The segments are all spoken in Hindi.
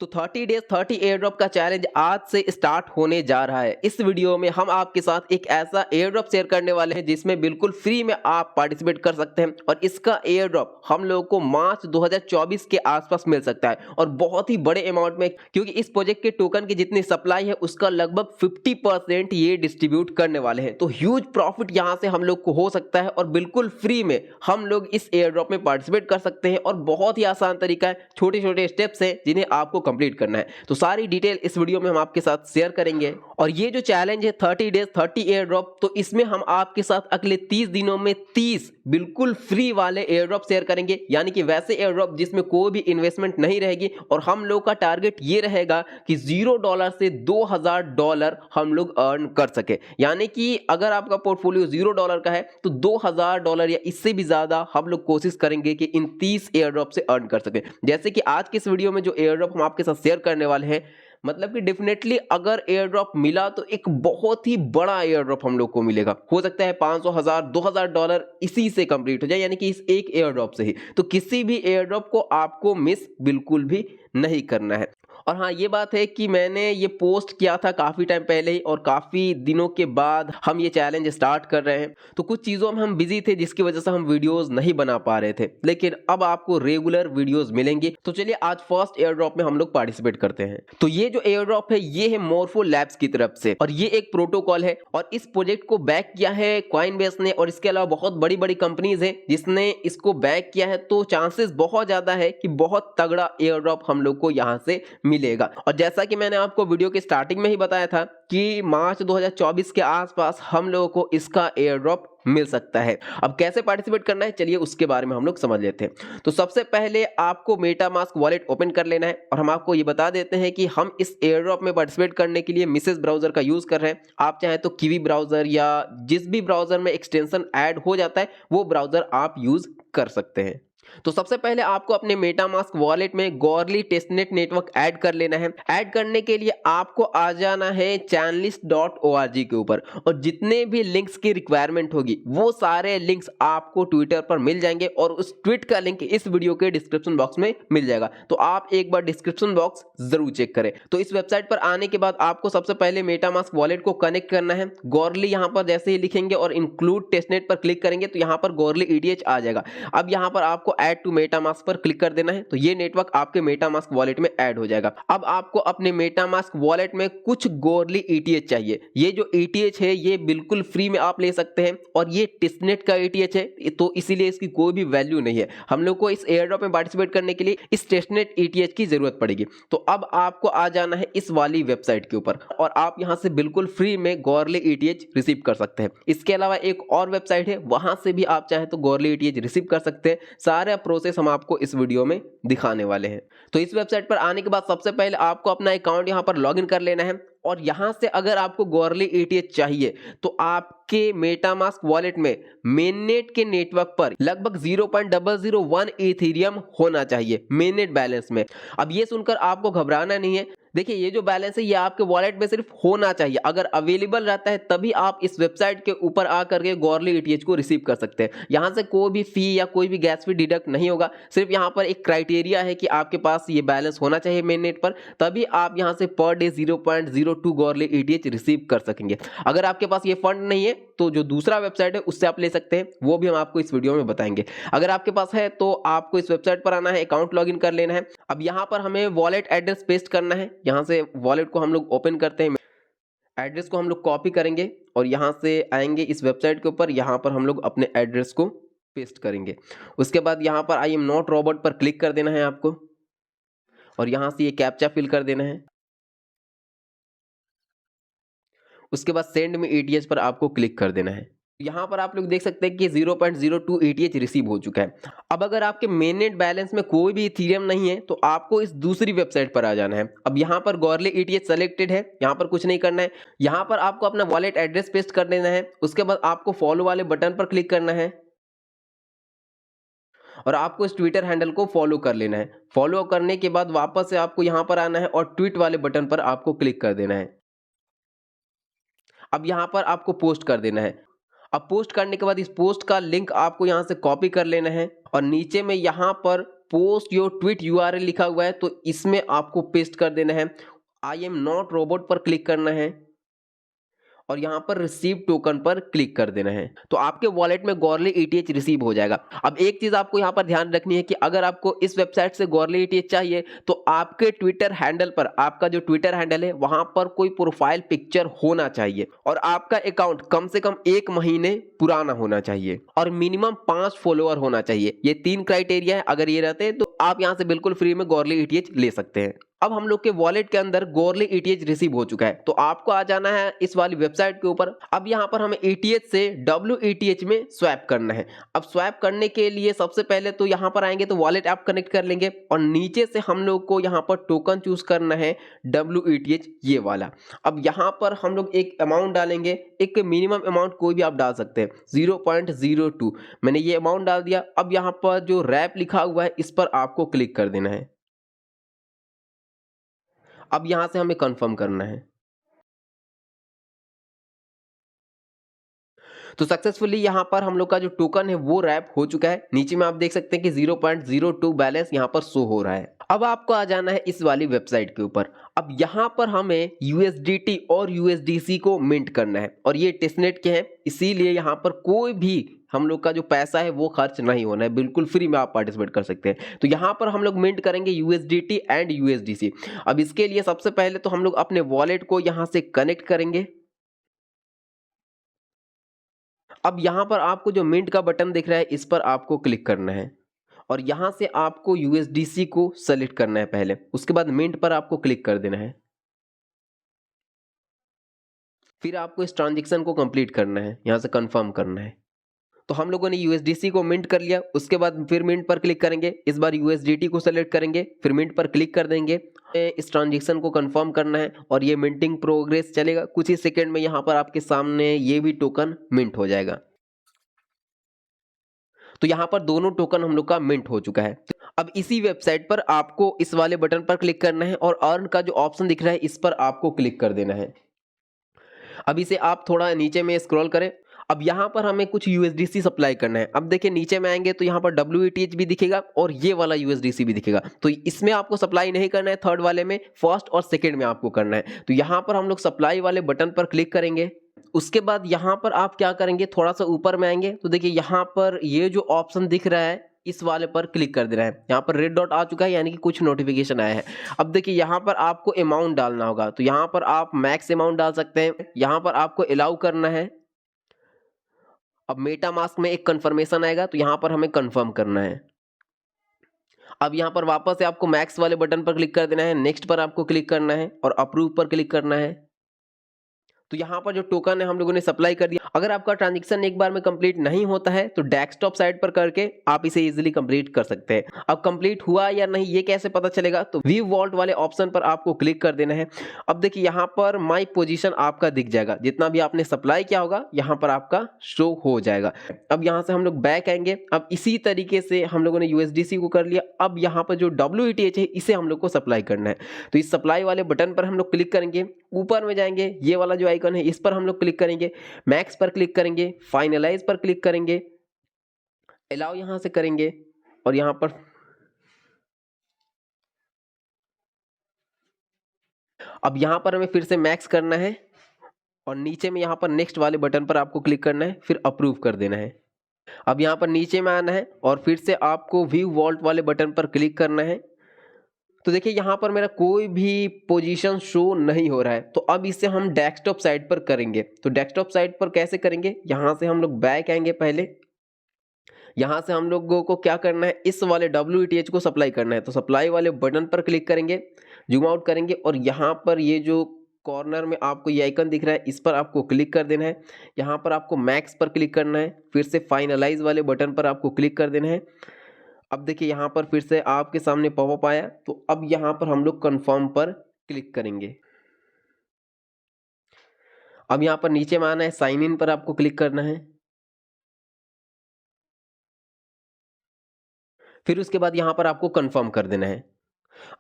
तो 30 डेज 30 एयर ड्रॉप का चैलेंज आज से स्टार्ट होने जा रहा है। इस वीडियो में हम आपके साथ एक ऐसा एयर ड्रॉप शेयर करने वाले हैं जिसमें बिल्कुल फ्री में आप पार्टिसिपेट कर सकते हैं और इसका एयर ड्रॉप हम लोगों को मार्च 2024 के आसपास मिल सकता है और बहुत ही बड़े अमाउंट में, क्योंकि इस प्रोजेक्ट के टोकन की जितनी सप्लाई है उसका लगभग 50% ये डिस्ट्रीब्यूट करने वाले हैं। तो ह्यूज प्रॉफिट यहाँ से हम लोग को हो सकता है और बिल्कुल फ्री में हम लोग इस एयर ड्रॉप में पार्टिसिपेट कर सकते हैं और बहुत ही आसान तरीका है, छोटे छोटे स्टेप्स हैं जिन्हें आपको कंप्लीट करना है। तो सारी डिटेल इस वीडियो में हम आपके साथ शेयर करेंगे। और ये जो चैलेंज है 30 डेज 30 एयर ड्रॉप, तो इसमें हम आपके साथ अगले 30 दिनों में 30 बिल्कुल फ्री वाले एयर ड्रॉप शेयर करेंगे, यानी कि वैसे एयर ड्रॉप जिसमें कोई भी इन्वेस्टमेंट नहीं रहेगी। और हम लोग का टारगेट ये रहेगा कि $0 से $2000 हम लोग अर्न कर सके, यानी कि अगर आपका पोर्टफोलियो $0 का है तो $2000 या इससे भी ज्यादा हम लोग कोशिश करेंगे कि इन 30 एयर ड्रॉप से अर्न कर सके। जैसे कि आज के इस वीडियो में जो एयर ड्रॉप हम आपके साथ शेयर करने वाले हैं, मतलब कि डेफिनेटली अगर एयर ड्रॉप मिला तो एक बहुत ही बड़ा एयर ड्रॉप हम लोग को मिलेगा। हो सकता है 500, 1000, $2000 इसी से कंप्लीट हो जाए, यानी कि इस एक एयर ड्रॉप से ही। तो किसी भी एयर ड्रॉप को आपको मिस बिल्कुल भी नहीं करना है। और हाँ, ये बात है कि मैंने ये पोस्ट किया था काफ़ी टाइम पहले ही और काफ़ी दिनों के बाद हम ये चैलेंज स्टार्ट कर रहे हैं। तो कुछ चीज़ों में हम बिजी थे जिसकी वजह से हम वीडियोस नहीं बना पा रहे थे, लेकिन अब आपको रेगुलर वीडियोस मिलेंगी। तो चलिए आज फर्स्ट एयर ड्रॉप में हम लोग पार्टिसिपेट करते हैं। तो ये जो एयर ड्रॉप है ये है मोरफो लैब्स की तरफ से और ये एक प्रोटोकॉल है और इस प्रोजेक्ट को बैक किया है कॉइनबेस ने और इसके अलावा बहुत बड़ी बड़ी कंपनीज है जिसने इसको बैक किया है। तो चांसेस बहुत ज्यादा है कि बहुत तगड़ा एयर ड्रॉप हम लोग को यहाँ से मिलेगा। और जैसा कि मैंने आपको वीडियो के स्टार्टिंग में ही बताया था कि मार्च 2024 के आसपास हम लोगों को इसका एयर ड्रॉप मिल सकता है। अब कैसे पार्टिसिपेट करना है चलिए उसके बारे में हम लोग समझ लेते हैं। तो सबसे पहले आपको मेटामास्क वॉलेट ओपन कर लेना है और हम आपको ये बता देते हैं कि हम इस एयर ड्रॉप में पार्टिसिपेट करने के लिए मिसेस ब्राउजर का यूज कर रहे हैं। आप चाहे तो कीवी ब्राउजर या जिस भी ब्राउजर में एक्सटेंशन ऐड हो जाता है वो ब्राउजर आप यूज कर सकते हैं। तो सबसे पहले आपको अपने मेटामास्क वॉलेट में गॉर्ली टेस्टनेट नेटवर्क ऐड कर लेना है। ऐड करने के लिए आपको आ जाना है chainlist.org के ऊपर और जितने भी लिंक्स की रिक्वायरमेंट होगी वो सारे लिंक्स आपको ट्विटर पर मिल जाएंगे और उस ट्वीट का लिंक इस वीडियो के डिस्क्रिप्शन बॉक्स में मिल जाएगा। तो आप एक बार डिस्क्रिप्शन बॉक्स जरूर चेक करें। तो इस वेबसाइट पर आने के बाद आपको सबसे पहले मेटामास्क वॉलेट को कनेक्ट करना है। गॉर्ली यहाँ पर जैसे ही लिखेंगे और इंक्लूड टेस्टनेट पर क्लिक करेंगे तो यहाँ पर गॉर्ली ETH आ जाएगा। अब यहाँ पर आपको ऐड टू मेटामास्क पर क्लिक कर देना है तो ये नेटवर्क आपके मेटामास्क वॉलेट में ऐड हो जाएगा। अब आपको अपने मेटामास्क वॉलेट में कुछ गॉर्ली ETH चाहिए। ये जो ETH है ये बिल्कुल फ्री में आप ले सकते हैं और ये टेस्टनेट का ETH है तो इसीलिए इसकी कोई भी वैल्यू नहीं है। हम लोग को इस एयर ड्रॉप में पार्टिसिपेट करने के लिए इस टेस्टनेट ETH की जरूरत पड़ेगी। तो अब आपको आ जाना है इस वाली वेबसाइट के ऊपर और आप यहां से बिल्कुल फ्री में गॉर्ली ETH रिसीव कर सकते हैं। इसके अलावा एक और वेबसाइट है, वहां से भी आप चाहे तो गॉर्ली ETH रिसीव कर सकते हैं। सारा प्रोसेस हम आपको इस वीडियो में दिखाने वाले हैं। तो इस वेबसाइट पर आने के बाद सबसे पहले आपको अपना अकाउंट यहां पर लॉगिन कर लेना है और यहां से अगर आपको गॉर्ली ETH चाहिए तो आपके मेटामास्क वॉलेट में मेननेट के नेटवर्क पर लगभग 0.001 इथेरियम होना चाहिए मेननेट बैलेंस में। अब ये सुनकर आपको घबराना नहीं है। देखिए ये जो बैलेंस है ये आपके वॉलेट में सिर्फ होना चाहिए, अगर अवेलेबल रहता है तभी आप इस वेबसाइट के ऊपर आकर के गॉर्ली ETH को रिसीव कर सकते हैं। यहां से कोई भी फी या कोई भी गैस फी डिडक्ट नहीं होगा। सिर्फ यहां पर एक क्राइटेरिया है कि आपके पास ये बैलेंस होना चाहिए मेन नेट पर, तभी आप यहां से पर डे 0.02 गॉर्ली ETH रिसीव कर सकेंगे। अगर आपके पास ये फंड नहीं है तो जो दूसरा वेबसाइट है उससे आप ले सकते हैं, वो भी हम आपको इस वीडियो में बताएंगे। अगर आपके पास है तो आपको इस वेबसाइट पर आना है, अकाउंट लॉगिन कर लेना है। अब यहां पर हमें वॉलेट एड्रेस पेस्ट करना है। यहां से वॉलेट को हम लोग ओपन करते हैं, एड्रेस को हम लोग कॉपी करेंगे और यहां से आएंगे इस वेबसाइट के ऊपर। यहां पर हम लोग अपने एड्रेस को पेस्ट करेंगे। उसके बाद यहां पर आई एम नॉट रोबोट पर क्लिक कर देना है आपको और यहां से ये कैप्चा फिल कर देना है। उसके बाद सेंड में ETH पर आपको क्लिक कर देना है। यहां पर आप लोग देख सकते हैं कि 0.02 ETH रिसीव हो चुका है। अब अगर आपके मेननेट बैलेंस में कोई भी इथेरियम नहीं है तो आपको इस दूसरी वेबसाइट पर आ जाना है। अब यहां पर गॉर्ली ETH सेलेक्टेड है, यहां पर कुछ नहीं करना है। यहां पर आपको अपना वॉलेट एड्रेस पेस्ट कर देना है। उसके बाद आपको फॉलो वाले बटन पर क्लिक करना है और आपको इस ट्विटर हैंडल को फॉलो कर लेना है। फॉलो करने के बाद वापस से आपको यहां पर आना है और ट्वीट वाले बटन पर आपको क्लिक कर देना है। अब यहां पर आपको पोस्ट कर देना है। अब पोस्ट करने के बाद इस पोस्ट का लिंक आपको यहां से कॉपी कर लेना है और नीचे में यहां पर पोस्ट योर ट्वीट यूआरएल लिखा हुआ है, तो इसमें आपको पेस्ट कर देना है। आई एम नॉट रोबोट पर क्लिक करना है और यहाँ पर रिसीव टोकन पर क्लिक कर देना है, तो आपके वॉलेट में गॉर्ली ईटीएच रिसीव हो जाएगा। अब एक चीज आपको यहाँ पर ध्यान रखनी है कि अगर आपको इस वेबसाइट से गॉर्ली ईटीएच चाहिए तो आपके ट्विटर हैंडल पर, आपका जो ट्विटर हैंडल है वहां पर कोई प्रोफाइल पिक्चर होना चाहिए और आपका अकाउंट कम से कम 1 महीने पुराना होना चाहिए और मिनिमम 5 फॉलोअर होना चाहिए। ये 3 क्राइटेरिया है, अगर ये रहते हैं तो आप यहाँ से बिल्कुल फ्री में गॉर्ली ईटीएच ले सकते हैं। अब हम लोग के वॉलेट के अंदर गॉर्ली ईटीएच रिसीव हो चुका है, तो आपको आ जाना है इस वाली वेबसाइट के ऊपर। अब यहाँ पर हमें ईटीएच से WETH में स्वैप करना है। अब स्वैप करने के लिए सबसे पहले तो यहाँ पर आएंगे तो वॉलेट ऐप कनेक्ट कर लेंगे और नीचे से हम लोग को यहाँ पर टोकन चूज करना है WETH ये वाला। अब यहाँ पर हम लोग एक अमाउंट डालेंगे, एक मिनिमम अमाउंट कोई भी आप डाल सकते हैं, 0.02 मैंने ये अमाउंट डाल दिया। अब यहाँ पर जो रैप लिखा हुआ है इस पर आपको क्लिक कर देना है। अब यहां से हमें कंफर्म करना है। तो सक्सेसफुली यहां पर हम लोग का जो टोकन है वो रैप हो चुका है। नीचे में आप देख सकते हैं कि 0.02 बैलेंस यहां पर शो हो रहा है। अब आपको आ जाना है इस वाली वेबसाइट के ऊपर। अब यहां पर हमें USDT और USDC को मिंट करना है और ये टेस्टनेट के हैं, इसीलिए यहां पर कोई भी हम लोग का जो पैसा है वो खर्च नहीं होना है, बिल्कुल फ्री में आप पार्टिसिपेट कर सकते हैं। तो यहां पर हम लोग मिंट करेंगे USDT एंड USDC। अब इसके लिए सबसे पहले तो हम लोग अपने वॉलेट को यहां से कनेक्ट करेंगे। अब यहां पर आपको जो मिंट का बटन दिख रहा है इस पर आपको क्लिक करना है और यहां से आपको USDC को सेलेक्ट करना है पहले, उसके बाद मिंट पर आपको क्लिक कर देना है। फिर आपको इस ट्रांजेक्शन को कंप्लीट करना है, यहां से कंफर्म करना है। तो हम लोगों ने USDC को मिंट कर लिया, उसके बाद फिर मिंट पर क्लिक करेंगे, इस बार USDT को सेलेक्ट करेंगे, फिर मिंट पर क्लिक कर देंगे। इस ट्रांजेक्शन को कंफर्म करना है और ये मिंटिंग प्रोग्रेस चलेगा। कुछ ही सेकंड में यहाँ पर आपके सामने ये भी टोकन मिंट हो जाएगा। तो यहाँ पर दोनों टोकन हम लोग का मिंट हो चुका है। अब इसी वेबसाइट पर आपको इस वाले बटन पर क्लिक करना है और अर्न का जो ऑप्शन दिख रहा है इस पर आपको क्लिक कर देना है। अब इसे आप थोड़ा नीचे में स्क्रॉल करें। अब यहाँ पर हमें कुछ USDC सप्लाई करना है। अब देखिए नीचे में आएंगे तो यहाँ पर WETH भी दिखेगा और ये वाला USDC भी दिखेगा। तो इसमें आपको सप्लाई नहीं करना है, थर्ड वाले में, फर्स्ट और सेकंड में आपको करना है। तो यहाँ पर हम लोग सप्लाई वाले बटन पर क्लिक करेंगे। उसके बाद यहाँ पर आप क्या करेंगे, थोड़ा सा ऊपर में आएंगे तो देखिए यहाँ पर ये जो ऑप्शन दिख रहा है इस वाले पर क्लिक कर देना है। यहाँ पर रेड डॉट आ चुका है, यानी कि कुछ नोटिफिकेशन आया है। अब देखिए यहाँ पर आपको अमाउंट डालना होगा, तो यहाँ पर आप मैक्स अमाउंट डाल सकते हैं। यहाँ पर आपको अलाउ करना है। अब मेटा मास्क में एक कंफर्मेशन आएगा तो यहाँ पर हमें कंफर्म करना है। अब यहाँ पर वापस से आपको मैक्स वाले बटन पर क्लिक कर देना है, नेक्स्ट पर आपको क्लिक करना है और अप्रूव पर क्लिक करना है। तो यहाँ पर जो टोकन है हम लोगों ने सप्लाई कर दिया। अगर आपका ट्रांजैक्शन एक बार में कंप्लीट नहीं होता है तो डेस्कटॉप साइट पर करके आप इसे इजीली कंप्लीट कर सकते हैं। अब कंप्लीट हुआ या नहीं ये कैसे पता चलेगा, तो व्यू वॉल्ट वाले ऑप्शन पर आपको क्लिक कर देना है। अब देखिए यहाँ पर माई पोजीशन आपका दिख जाएगा, जितना भी आपने सप्लाई किया होगा यहाँ पर आपका शो हो जाएगा। अब यहाँ से हम लोग बैक आएंगे। अब इसी तरीके से हम लोगों ने USDC को कर लिया। अब यहाँ पर जो WETH है इसे हम लोग को सप्लाई करना है। तो इस सप्लाई वाले बटन पर हम लोग क्लिक करेंगे, ऊपर में जाएंगे, ये वाला जो आइकन है इस पर हम लोग क्लिक करेंगे, मैक्स पर क्लिक करेंगे, फाइनलाइज पर क्लिक करेंगे, अलाउ यहां से करेंगे और यहां पर अब यहां पर हमें फिर से मैक्स करना है और नीचे में यहां पर नेक्स्ट वाले बटन पर आपको क्लिक करना है, फिर अप्रूव कर देना है। अब यहां पर नीचे में आना है और फिर से आपको व्यू वॉल्ट वाले बटन पर क्लिक करना है। तो देखिए यहाँ पर मेरा कोई भी पोजीशन शो नहीं हो रहा है। तो अब इसे हम डेस्कटॉप साइट पर करेंगे। तो डेस्कटॉप साइट पर कैसे करेंगे, यहाँ से हम लोग बैक आएंगे। पहले यहाँ से हम लोगों को क्या करना है, इस वाले WETH को सप्लाई करना है। तो सप्लाई वाले बटन पर क्लिक करेंगे, जूम आउट करेंगे और यहाँ पर ये जो कॉर्नर में आपको ये आइकन दिख रहा है इस पर आपको क्लिक कर देना है। यहाँ पर आपको मैक्स पर क्लिक करना है, फिर से फाइनलाइज वाले बटन पर आपको क्लिक कर देना है। अब देखिए यहाँ पर फिर से आपके सामने पॉपअप आया। तो अब यहाँ पर हम लोग कंफर्म पर क्लिक करेंगे। अब यहाँ पर नीचे में आना है, साइन इन पर आपको क्लिक करना है। फिर उसके बाद यहाँ पर आपको कंफर्म कर देना है।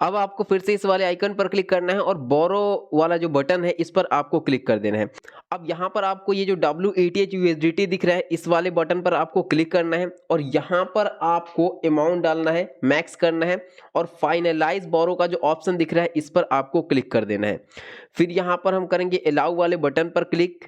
अब आपको फिर से इस वाले आइकन पर क्लिक करना है और बोरो वाला जो बटन है इस पर आपको क्लिक कर देना है। अब यहाँ पर आपको ये जो WETH USDT दिख रहा है इस वाले बटन पर आपको क्लिक करना है और यहाँ पर आपको अमाउंट डालना है, मैक्स करना है और फाइनलाइज बोरो का जो ऑप्शन दिख रहा है इस पर आपको क्लिक कर देना है। फिर यहाँ पर हम करेंगे अलाउ वाले बटन पर क्लिक।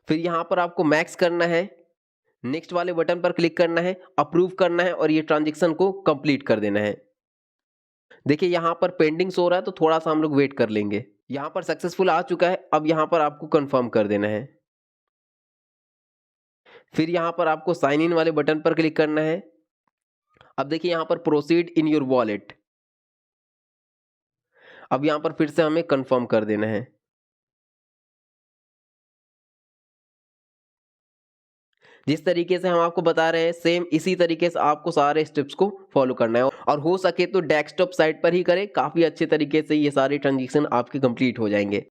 फिर यहाँ पर आपको मैक्स करना है, नेक्स्ट वाले बटन पर क्लिक करना है, अप्रूव करना है और ये ट्रांजेक्शन को कंप्लीट कर देना है। देखिए यहाँ पर पेंडिंग शो हो रहा है तो थोड़ा सा हम लोग वेट कर लेंगे। यहाँ पर सक्सेसफुल आ चुका है, अब यहाँ पर आपको कंफर्म कर देना है। फिर यहाँ पर आपको साइन इन वाले बटन पर क्लिक करना है। अब देखिए यहाँ पर प्रोसीड इन योर वॉलेट। अब यहाँ पर फिर से हमें कंफर्म कर देना है। जिस तरीके से हम आपको बता रहे हैं सेम इसी तरीके से आपको सारे स्टेप्स को फॉलो करना है और हो सके तो डेस्कटॉप साइट पर ही करें, काफ़ी अच्छे तरीके से ये सारे ट्रांजेक्शन आपके कंप्लीट हो जाएंगे।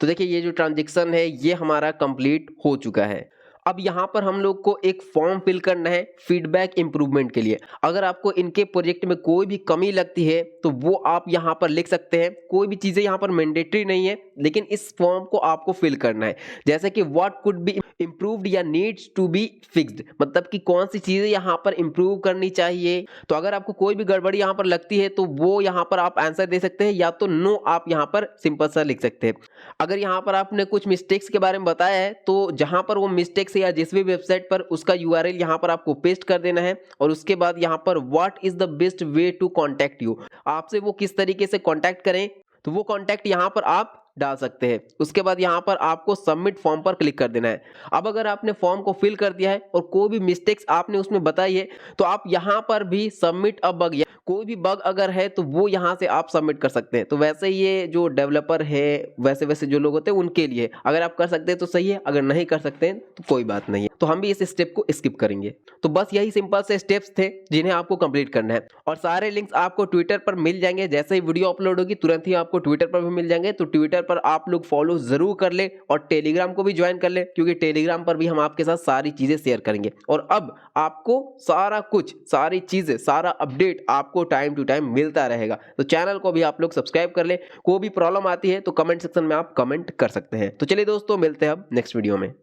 तो देखिए ये जो ट्रांजेक्शन है ये हमारा कंप्लीट हो चुका है। अब यहाँ पर हम लोग को एक फॉर्म फिल करना है फीडबैक इम्प्रूवमेंट के लिए। अगर आपको इनके प्रोजेक्ट में कोई भी कमी लगती है तो वो आप यहाँ पर लिख सकते हैं। कोई भी चीज़ें यहाँ पर मैंडेटरी नहीं है, लेकिन इस फॉर्म को आपको फिल करना है। जैसे कि व्हाट कुड बी इम्प्रूव्ड या नीड्स टू बी फिक्स्ड, मतलब कि कौन सी चीज़ें यहाँ पर इम्प्रूव करनी चाहिए। तो अगर आपको कोई भी गड़बड़ी यहाँ पर लगती है तो वो यहाँ पर आप आंसर दे सकते हैं या तो नो आप यहाँ पर सिंपल सा लिख सकते हैं। अगर यहाँ पर आपने कुछ मिस्टेक्स के बारे में बताया है तो जहाँ पर वो मिस्टेक्स या जिस भी वेबसाइट पर उसका URL यहाँ पर आपको पेस्ट कर देना है और उसके बाद यहाँ पर what is the best way to contact you, आपसे वो किस तरीके से कॉन्टैक्ट करें तो वो कॉन्टैक्ट यहाँ पर आप डाल सकते हैं। उसके बाद यहाँ पर आपको सबमिट फॉर्म पर क्लिक कर देना है। अब अगर आपने फॉर्म को फिल कर दिया है और कोई भी मिस्टेक्स आपने उसमें बताई है तो आप यहाँ पर भी सबमिट अ बग, कोई भी बग अगर है तो वो यहाँ से आप सबमिट कर सकते हैं। तो वैसे ये जो डेवलपर है वैसे जो लोग होते हैं उनके लिए, अगर आप कर सकते हैं तो सही है, अगर नहीं कर सकते हैं तो कोई बात नहीं है। तो हम भी इस स्टेप को स्किप करेंगे। तो बस यही सिंपल से स्टेप्स थे जिन्हें आपको कंप्लीट करना है और सारे लिंक्स आपको ट्विटर पर मिल जाएंगे। जैसे ही वीडियो अपलोड होगी तुरंत ही आपको ट्विटर पर भी मिल जाएंगे। तो ट्विटर पर आप लोग फॉलो जरूर कर ले और टेलीग्राम को भी ज्वाइन कर ले, क्योंकि टेलीग्राम पर भी हम आपके साथ सारी चीजें शेयर करेंगे। और अब आपको सारा कुछ, सारी चीजें, सारा अपडेट आपको टाइम टू टाइम मिलता रहेगा। तो चैनल को भी आप लोग सब्सक्राइब कर ले। कोई भी प्रॉब्लम आती है तो कमेंट सेक्शन में आप कमेंट कर सकते हैं। तो चलिए दोस्तों, मिलते हैं अब नेक्स्ट वीडियो में।